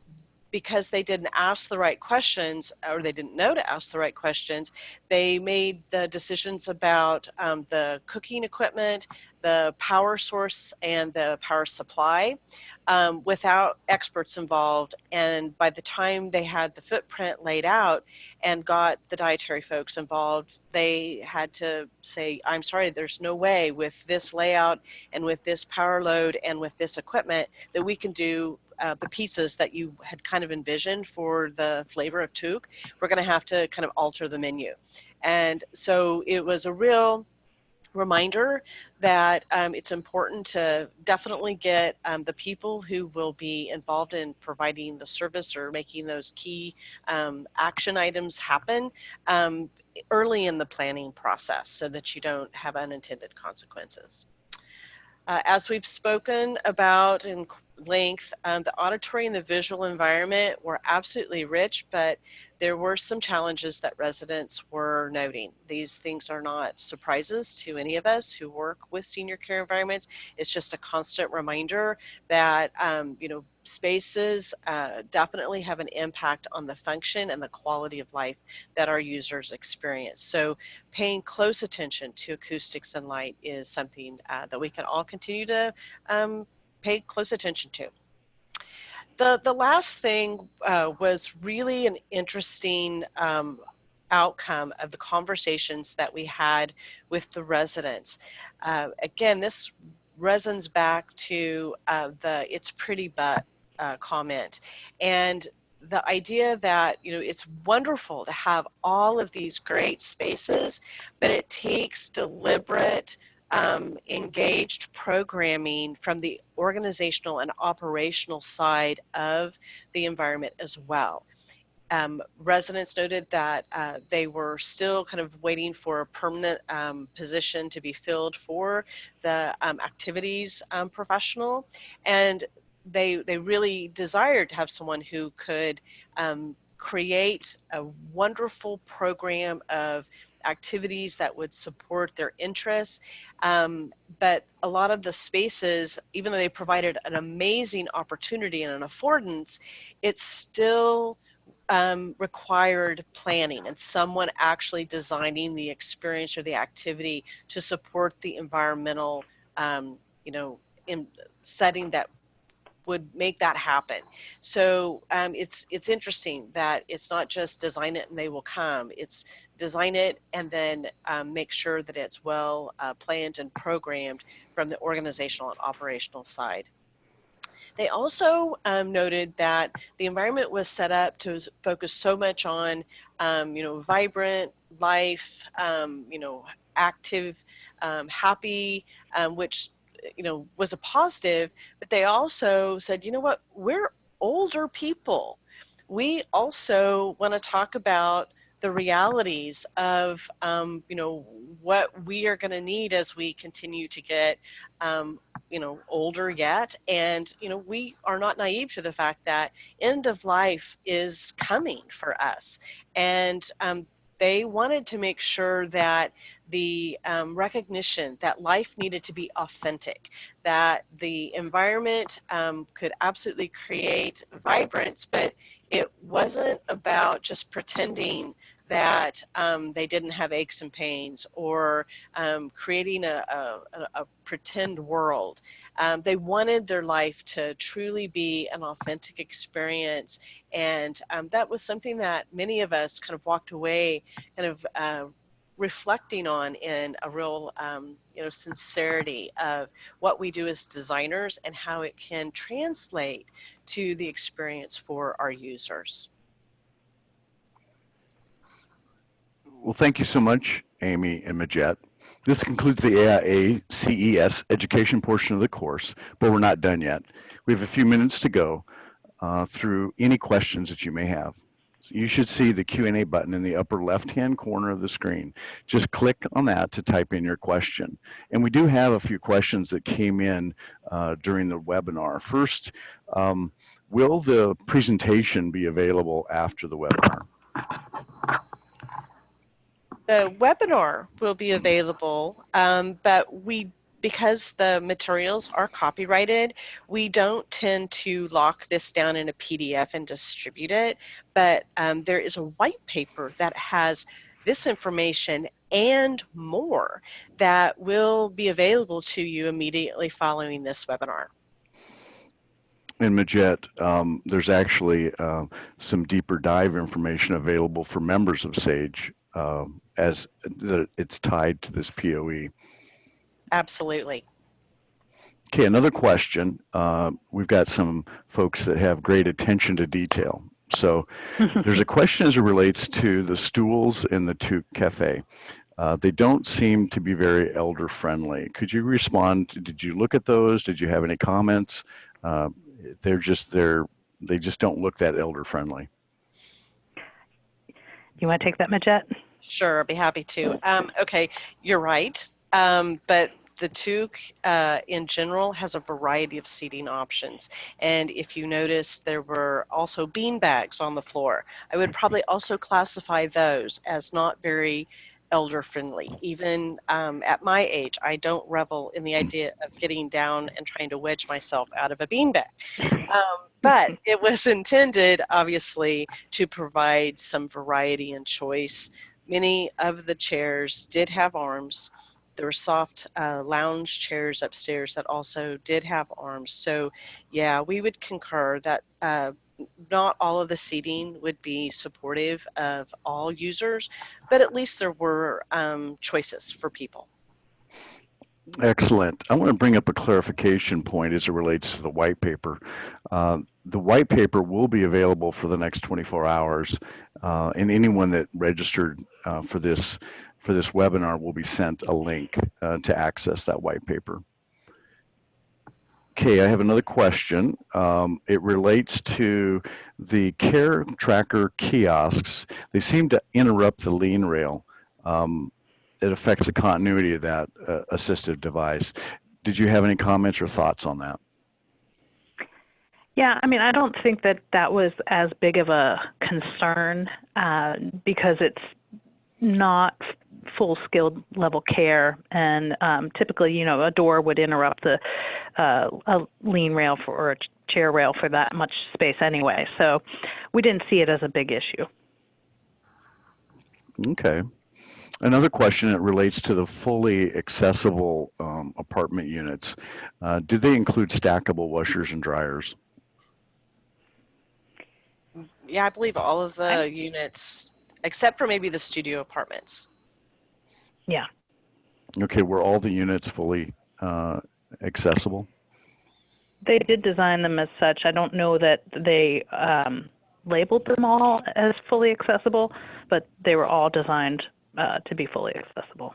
because they didn't ask the right questions, or they didn't know to ask the right questions, they made the decisions about the cooking equipment, the power source, and the power supply without experts involved. And by the time they had the footprint laid out and got the dietary folks involved, they had to say, I'm sorry, there's no way with this layout and with this power load and with this equipment that we can do the pizzas that you had kind of envisioned for the flavor of Tuc. We're going to have to kind of alter the menu. And so it was a real reminder that it's important to definitely get the people who will be involved in providing the service or making those key action items happen early in the planning process so that you don't have unintended consequences. As we've spoken about in length, the auditory and the visual environment were absolutely rich, but there were some challenges that residents were noting. These things are not surprises to any of us who work with senior care environments. It's just a constant reminder that spaces definitely have an impact on the function and the quality of life that our users experience. So paying close attention to acoustics and light is something that we can all continue to pay close attention to. The last thing was really an interesting outcome of the conversations that we had with the residents. Again, this resonates back to the "it's pretty but" comment. And the idea that, it's wonderful to have all of these great spaces, but it takes deliberate, engaged programming from the organizational and operational side of the environment as well. Residents noted that they were still kind of waiting for a permanent position to be filled for the activities professional, and they really desired to have someone who could create a wonderful program of activities that would support their interests. But a lot of the spaces, even though they provided an amazing opportunity and an affordance, it's still required planning and someone actually designing the experience or the activity to support the environmental, in setting that would make that happen. So it's interesting that it's not just design it and they will come. It's design it and then make sure that it's well planned and programmed from the organizational and operational side. They also noted that the environment was set up to focus so much on, vibrant life, active, happy, which, was a positive. But they also said, you know what, we're older people. We also want to talk about the realities of, what we are going to need as we continue to get, older yet. And, we are not naive to the fact that end of life is coming for us. And they wanted to make sure that the recognition that life needed to be authentic, that the environment could absolutely create vibrance, but it wasn't about just pretending that they didn't have aches and pains or creating a pretend world. They wanted their life to truly be an authentic experience, and that was something that many of us kind of walked away kind of reflecting on in a real sincerity of what we do as designers and how it can translate to the experience for our users. Well, thank you so much, Amy and Migette. This concludes the AIA CES education portion of the course, but we're not done yet. We have a few minutes to go through any questions that you may have. So you should see the Q&A button in the upper left-hand corner of the screen. Just click on that to type in your question. And we do have a few questions that came in during the webinar. First, will the presentation be available after the webinar? The webinar will be available, but because the materials are copyrighted, we don't tend to lock this down in a PDF and distribute it, but there is a white paper that has this information and more that will be available to you immediately following this webinar. In Migette, there's actually some deeper dive information available for members of SAGE as it's tied to this POE. Absolutely. Okay, another question. We've got some folks that have great attention to detail. So there's a question as it relates to the stools in the Toque Cafe. They don't seem to be very elder friendly. Could you respond? Did you look at those? Did you have any comments? They just don't look that elder friendly. You want to take that, Migette? Sure, I'd be happy to. Okay, you're right. But the Toque in general has a variety of seating options. And if you notice, there were also bean bags on the floor. I would probably also classify those as not very elder friendly. Even at my age, I don't revel in the idea of getting down and trying to wedge myself out of a beanbag. But it was intended, obviously, to provide some variety and choice. Many of the chairs did have arms. There were soft lounge chairs upstairs that also did have arms. So yeah, we would concur that not all of the seating would be supportive of all users, but at least there were choices for people. Excellent. I want to bring up a clarification point as it relates to the white paper. the white paper will be available for the next 24 hours, and anyone that registered for this webinar will be sent a link to access that white paper. Okay, I have another question. It relates to the care tracker kiosks. They seem to interrupt the lean rail. It affects the continuity of that assistive device. Did you have any comments or thoughts on that? Yeah, I mean, I don't think that that was as big of a concern because it's not full skilled level care, and typically, you know, a door would interrupt the a lean rail or a chair rail for that much space anyway. So we didn't see it as a big issue. Okay. Another question that relates to the fully accessible apartment units. Do they include stackable washers and dryers? Yeah, I believe all of the units, except for maybe the studio apartments. Yeah. Okay, were all the units fully accessible? They did design them as such. I don't know that they labeled them all as fully accessible, but they were all designed to be fully accessible.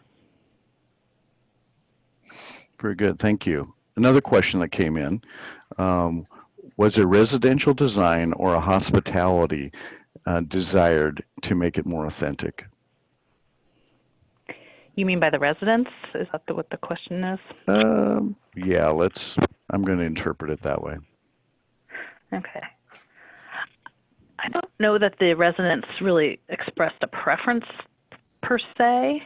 Very good, thank you. Another question that came in, was a residential design or a hospitality desired to make it more authentic? You mean by the residents? Is that what the question is? Yeah, I'm going to interpret it that way. Okay. I don't know that the residents really expressed a preference per se.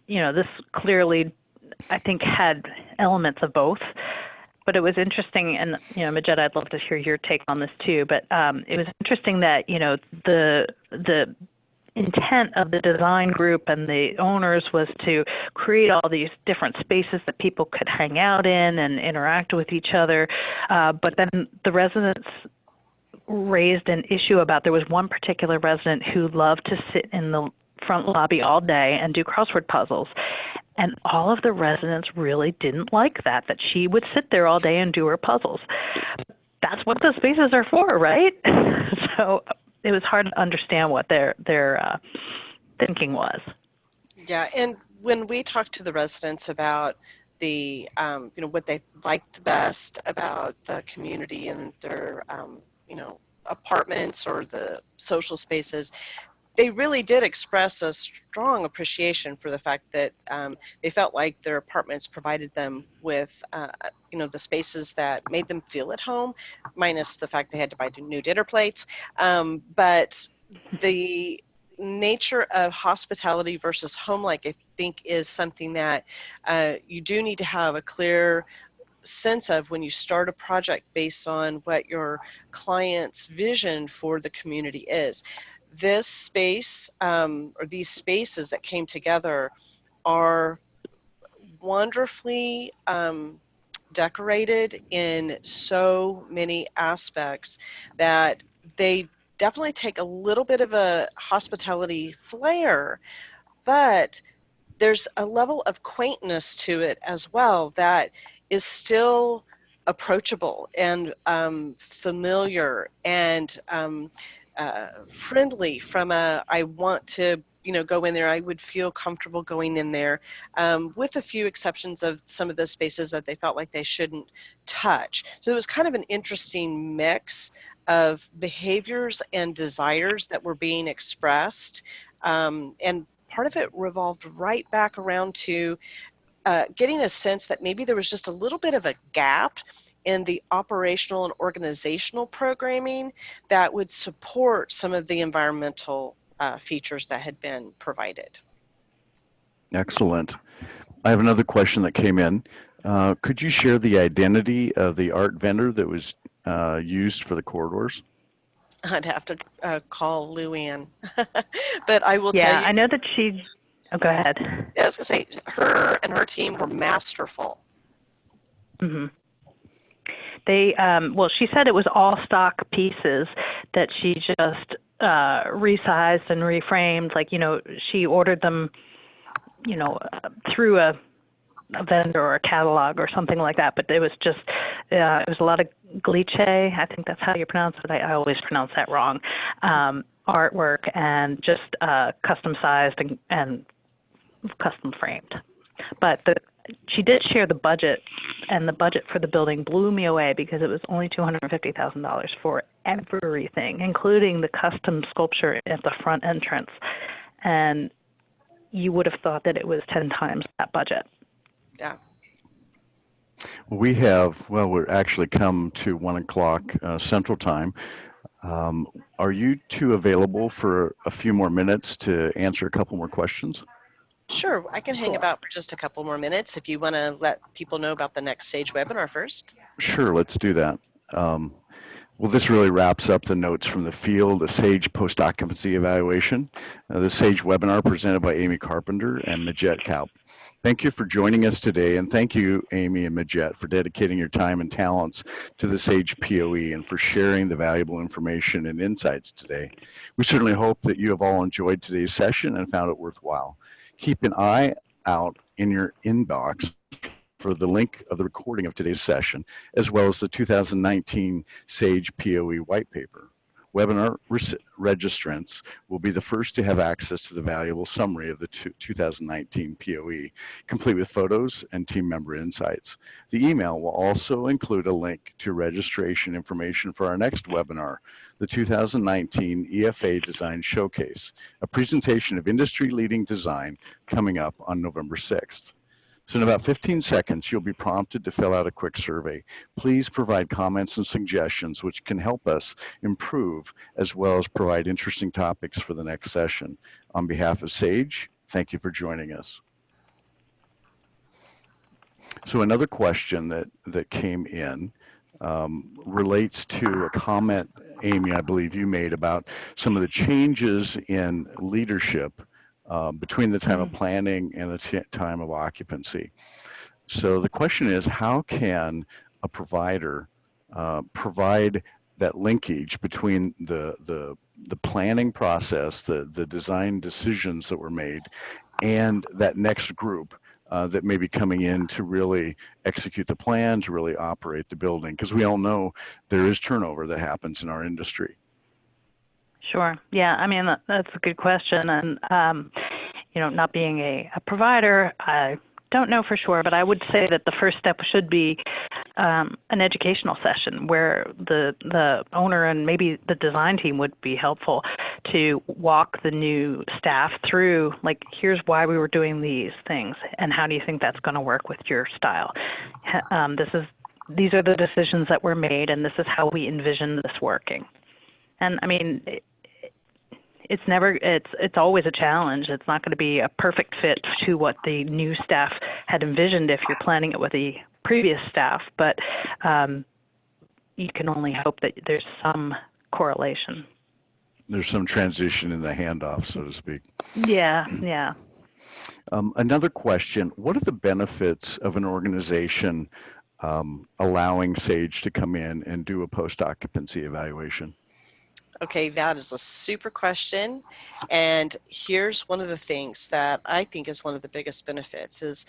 You know, this clearly, I think, had elements of both. But it was interesting, and, you know, Migette, I'd love to hear your take on this too, but it was interesting that, you know, the intent of the design group and the owners was to create all these different spaces that people could hang out in and interact with each other. But then the residents raised an issue about, there was one particular resident who loved to sit in the front lobby all day and do crossword puzzles. And all of the residents really didn't like that she would sit there all day and do her puzzles. That's what those spaces are for, right? So it was hard to understand what their thinking was. Yeah, and when we talked to the residents about the, you know, what they liked the best about the community and their, you know, apartments or the social spaces, they really did express a strong appreciation for the fact that they felt like their apartments provided them with, you know, the spaces that made them feel at home, minus the fact they had to buy new dinner plates. But the nature of hospitality versus home-like, I think, is something that you do need to have a clear sense of when you start a project based on what your client's vision for the community is. This space, or these spaces that came together, are wonderfully decorated in so many aspects that they definitely take a little bit of a hospitality flair, but there's a level of quaintness to it as well that is still approachable and familiar and friendly from a, I want to, you know, go in there. I would feel comfortable going in there, with a few exceptions of some of the spaces that they felt like they shouldn't touch. So it was kind of an interesting mix of behaviors and desires that were being expressed. And part of it revolved right back around to getting a sense that maybe there was just a little bit of a gap in the operational and organizational programming that would support some of the environmental features that had been provided. Excellent. I have another question that came in. Could you share the identity of the art vendor that was used for the corridors? I'd have to call Lou Ann, but I will tell you. Yeah, I know that she, oh, go ahead. I was going to say, her and her team were masterful. Mm-hmm. They, well, she said it was all stock pieces that she just resized and reframed. Like, you know, she ordered them, you know, through a vendor or a catalog or something like that. But it was just It was a lot of gliche, I think that's how you pronounce it. I always pronounce that wrong. Artwork and just custom sized and custom framed. But she did share the budget, and the budget for the building blew me away because it was only $250,000 for everything, including the custom sculpture at the front entrance. And you would have thought that it was 10 times that budget. Yeah. We have, well, we're actually come to 1 o'clock Central Time. Are you two available for a few more minutes to answer a couple more questions? Sure, I can hang about for just a couple more minutes if you want to let people know about the next SAGE webinar first. Sure, let's do that. Well, this really wraps up the notes from the field, the SAGE post-occupancy evaluation. The SAGE webinar presented by Amy Carpenter and Migette Kaup. Thank you for joining us today, and thank you, Amy and Migette, for dedicating your time and talents to the SAGE POE and for sharing the valuable information and insights today. We certainly hope that you have all enjoyed today's session and found it worthwhile. Keep an eye out in your inbox for the link of the recording of today's session, as well as the 2019 SAGE POE white paper. Webinar registrants will be the first to have access to the valuable summary of the 2019 POE, complete with photos and team member insights. The email will also include a link to registration information for our next webinar, the 2019 EFA Design Showcase, a presentation of industry-leading design coming up on November 6th. So in about 15 seconds, you'll be prompted to fill out a quick survey. Please provide comments and suggestions which can help us improve, as well as provide interesting topics for the next session. On behalf of SAGE, thank you for joining us. So another question that came in relates to a comment, Amy, I believe you made about some of the changes in leadership between the time of planning and the time of occupancy. So the question is, how can a provider provide that linkage between the planning process, the design decisions that were made, and that next group that may be coming in to really execute the plan, to really operate the building? Because we all know there is turnover that happens in our industry. Sure. Yeah, I mean, that's a good question. And, you know, not being a provider, I don't know for sure, but I would say that the first step should be an educational session where the owner and maybe the design team would be helpful to walk the new staff through, like, here's why we were doing these things, and how do you think that's going to work with your style? These are the decisions that were made, and this is how we envision this working. And I mean, it's always a challenge. It's not going to be a perfect fit to what the new staff had envisioned if you're planning it with the previous staff, but you can only hope that there's some correlation. There's some transition in the handoff, so to speak. Yeah, yeah. Another question, what are the benefits of an organization allowing SAGE to come in and do a post-occupancy evaluation? Okay, that is a super question. And here's one of the things that I think is one of the biggest benefits is,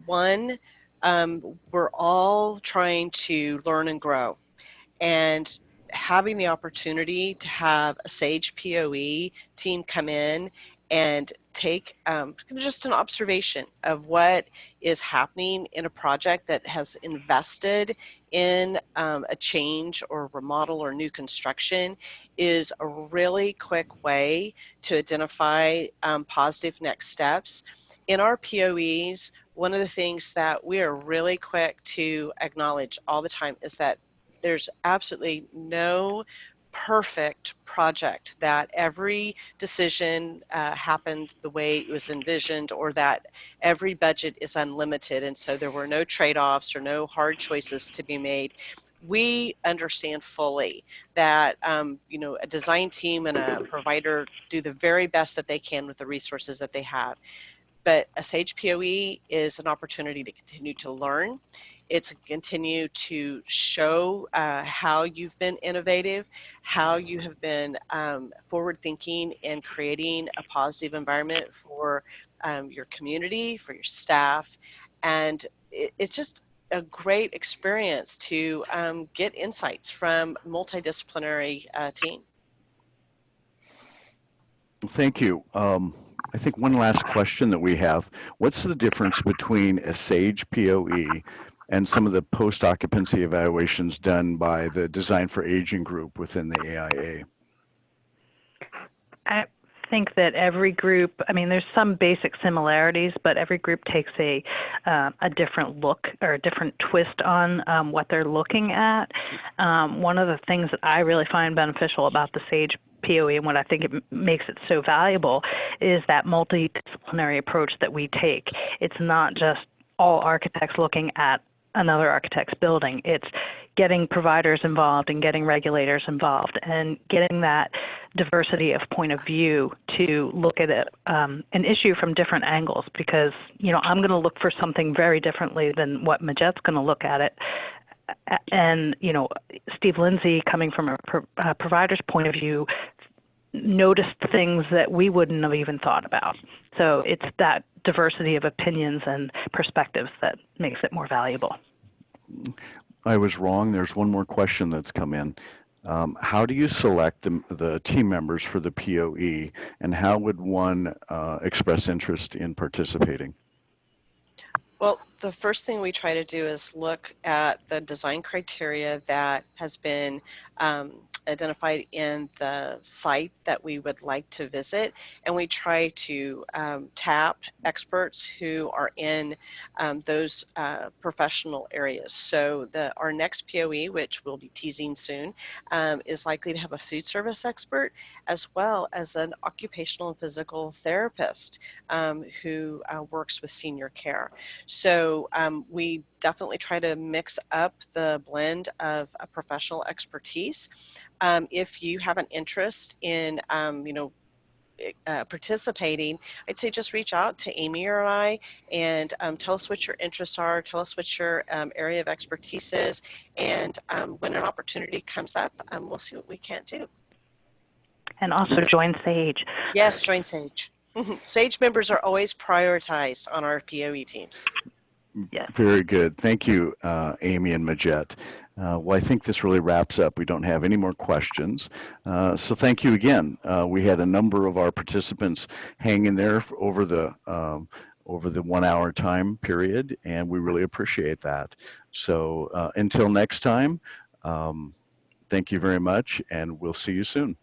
one, we're all trying to learn and grow. And having the opportunity to have a SAGE POE team come in and take just an observation of what is happening in a project that has invested in a change or remodel or new construction is a really quick way to identify positive next steps. In our POEs, one of the things that we are really quick to acknowledge all the time is that there's absolutely no perfect project, that every decision happened the way it was envisioned, or that every budget is unlimited and so there were no trade-offs or no hard choices to be made. We understand fully that you know, a design team and a provider do the very best that they can with the resources that they have. But a SAGE POE is an opportunity to continue to learn. It's a continue to show how you've been innovative, how you have been forward thinking in creating a positive environment for your community, for your staff. And it's just a great experience to get insights from multidisciplinary team. Thank you. I think one last question that we have, what's the difference between a SAGE POE and some of the post-occupancy evaluations done by the Design for Aging group within the AIA? I think that every group, I mean, there's some basic similarities, but every group takes a different look or a different twist on what they're looking at. One of the things that I really find beneficial about the SAGE POE and what I think it makes it so valuable is that multidisciplinary approach that we take. It's not just all architects looking at another architect's building. It's getting providers involved and getting regulators involved and getting that diversity of point of view to look at it, an issue from different angles, because, you know, I'm going to look for something very differently than what Migette's going to look at it. And, you know, Steve Lindsay, coming from a provider's point of view, noticed things that we wouldn't have even thought about. So it's that diversity of opinions and perspectives that makes it more valuable. I was wrong. There's one more question that's come in. How do you select the team members for the POE, and how would one express interest in participating? Well, the first thing we try to do is look at the design criteria that has been identified in the site that we would like to visit, and we try to tap experts who are in those professional areas. So our next POE, which we'll be teasing soon, is likely to have a food service expert as well as an occupational and physical therapist who works with senior care. So we definitely try to mix up the blend of professional expertise. If you have an interest in, participating, I'd say just reach out to Amy or I and tell us what your interests are, tell us what your area of expertise is, and when an opportunity comes up, we'll see what we can do. And also join SAGE. Yes, join SAGE. SAGE members are always prioritized on our POE teams. Yes. Very good. Thank you, Amy and Migette. Well, I think this really wraps up. We don't have any more questions. So thank you again. We had a number of our participants hang in there over the 1 hour time period, and we really appreciate that. So until next time, thank you very much, and we'll see you soon.